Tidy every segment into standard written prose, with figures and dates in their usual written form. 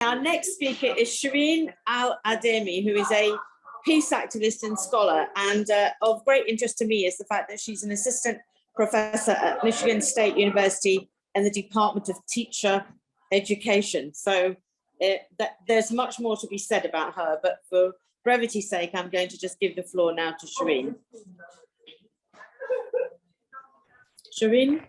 Our next speaker is Shireen Al-Adeimi, who is a peace activist and scholar, and of great interest to me is the fact that she's an assistant professor at Michigan State University in the Department of Teacher Education. So there's much more to be said about her, but for brevity's sake, I'm going to just give the floor now to Shireen. Shireen?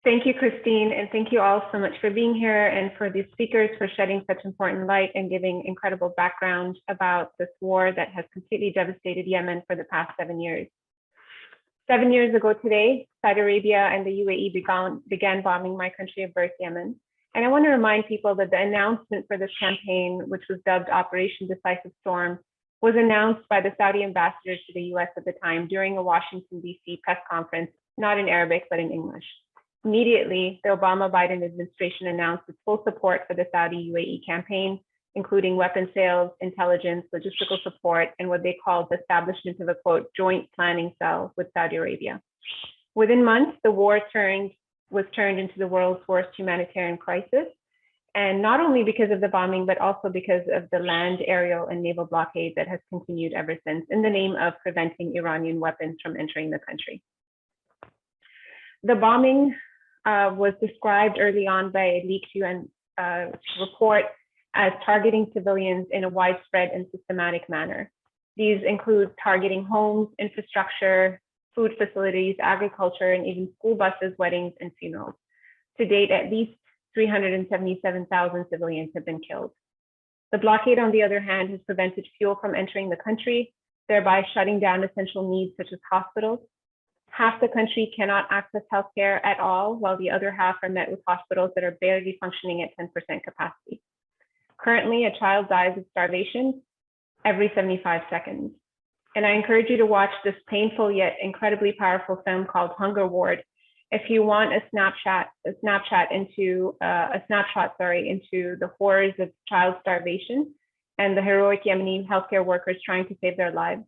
Thank you, Christine, and thank you all so much for being here and for the speakers for shedding such important light and giving incredible background about this war that has completely devastated Yemen for the past 7 years. 7 years ago today, Saudi Arabia and the UAE began bombing my country of birth, Yemen. And I want to remind people that the announcement for this campaign, which was dubbed Operation Decisive Storm, was announced by the Saudi ambassador to the US at the time during a Washington, DC press conference, not in Arabic, but in English. Immediately, the Obama-Biden administration announced its full support for the Saudi-UAE campaign, including weapon sales, intelligence, logistical support, and what they called the establishment of a, quote, joint planning cell with Saudi Arabia. Within months, the war was turned into the world's worst humanitarian crisis, and not only because of the bombing, but also because of the land, aerial, and naval blockade that has continued ever since in the name of preventing Iranian weapons from entering the country. The bombing was described early on by a leaked UN report as targeting civilians in a widespread and systematic manner. These include targeting homes, infrastructure, food facilities, agriculture, and even school buses, weddings, and funerals. To date, at least 377,000 civilians have been killed. The blockade, on the other hand, has prevented fuel from entering the country, thereby shutting down essential needs such as hospitals. Half the country cannot access healthcare at all, while the other half are met with hospitals that are barely functioning at 10% capacity. Currently, a child dies of starvation every 75 seconds. And I encourage you to watch this painful yet incredibly powerful film called Hunger Ward if you want a snapshot into the horrors of child starvation and the heroic Yemeni healthcare workers trying to save their lives.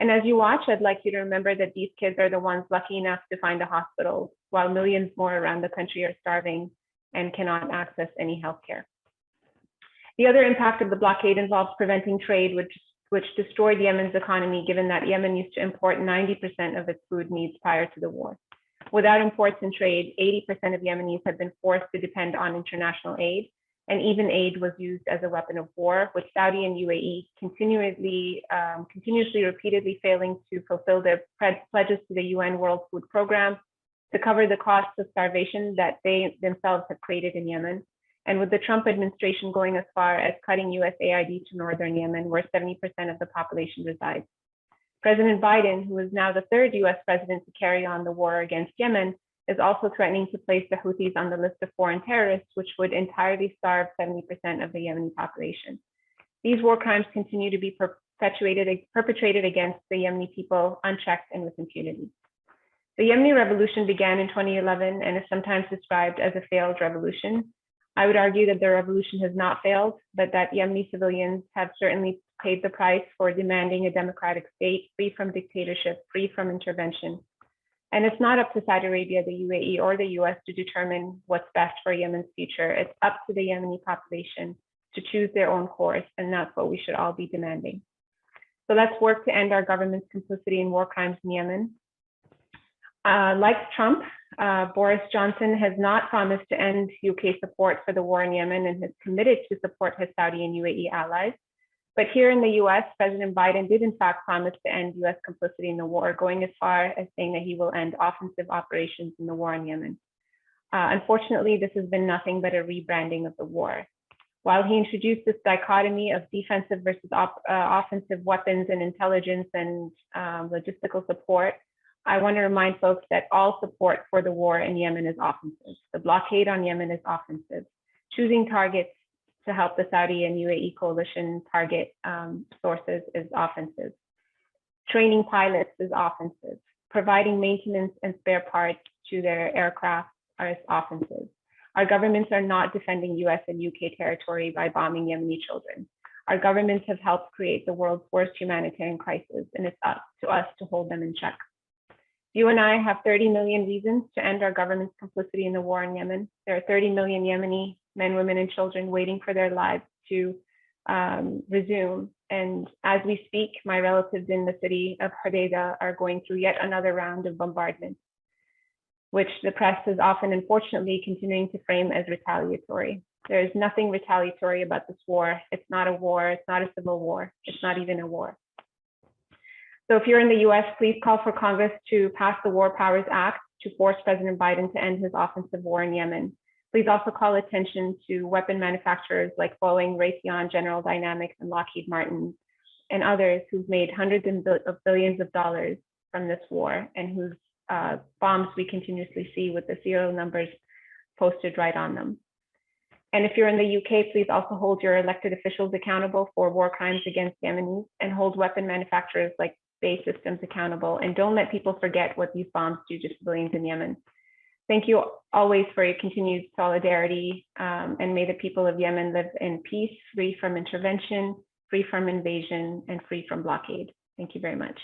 And as you watch, I'd like you to remember that these kids are the ones lucky enough to find a hospital, while millions more around the country are starving and cannot access any healthcare. The other impact of the blockade involves preventing trade, which destroyed Yemen's economy, given that Yemen used to import 90% of its food needs prior to the war. Without imports and trade, 80% of Yemenis have been forced to depend on international aid, and even aid was used as a weapon of war, with Saudi and UAE continuously, repeatedly failing to fulfill their pledges to the UN World Food Program to cover the costs of starvation that they themselves have created in Yemen. And with the Trump administration going as far as cutting USAID to northern Yemen, where 70% of the population resides. President Biden, who is now the third US president to carry on the war against Yemen, is also threatening to place the Houthis on the list of foreign terrorists, which would entirely starve 70% of the Yemeni population. These war crimes continue to be perpetrated against the Yemeni people unchecked and with impunity. The Yemeni Revolution began in 2011 and is sometimes described as a failed revolution. I would argue that the revolution has not failed, but that Yemeni civilians have certainly paid the price for demanding a democratic state free from dictatorship, free from intervention. And it's not up to Saudi Arabia, the UAE, or the US to determine what's best for Yemen's future. It's up to the Yemeni population to choose their own course, and that's what we should all be demanding. So let's work to end our government's complicity in war crimes in Yemen. Like Trump, Boris Johnson has not promised to end UK support for the war in Yemen and has committed to support his Saudi and UAE allies. But here in the US, President Biden did in fact promise to end US complicity in the war, going as far as saying that he will end offensive operations in the war in Yemen. Unfortunately, this has been nothing but a rebranding of the war. While he introduced this dichotomy of defensive versus offensive weapons and intelligence and logistical support, I want to remind folks that all support for the war in Yemen is offensive. The blockade on Yemen is offensive. Choosing targets to help the Saudi and UAE coalition target sources is offensive. Training pilots is offensive. Providing maintenance and spare parts to their aircraft is offensive. Our governments are not defending US and UK territory by bombing Yemeni children. Our governments have helped create the world's worst humanitarian crisis, and it's up to us to hold them in check. You and I have 30 million reasons to end our government's complicity in the war in Yemen. There are 30 million Yemeni men, women, and children waiting for their lives to resume. And as we speak, my relatives in the city of Hodeidah are going through yet another round of bombardments, which the press is often, unfortunately, continuing to frame as retaliatory. There is nothing retaliatory about this war. It's not a war. It's not a civil war. It's not even a war. So if you're in the US, please call for Congress to pass the War Powers Act to force President Biden to end his offensive war in Yemen. Please also call attention to weapon manufacturers like Boeing, Raytheon, General Dynamics, and Lockheed Martin, and others who've made hundreds of billions of dollars from this war, and whose bombs we continuously see with the serial numbers posted right on them. And if you're in the UK, please also hold your elected officials accountable for war crimes against Yemenis, and hold weapon manufacturers like Bay Systems accountable. And don't let people forget what these bombs do to civilians in Yemen. Thank you always for your continued solidarity, and may the people of Yemen live in peace, free from intervention, free from invasion, and free from blockade. Thank you very much.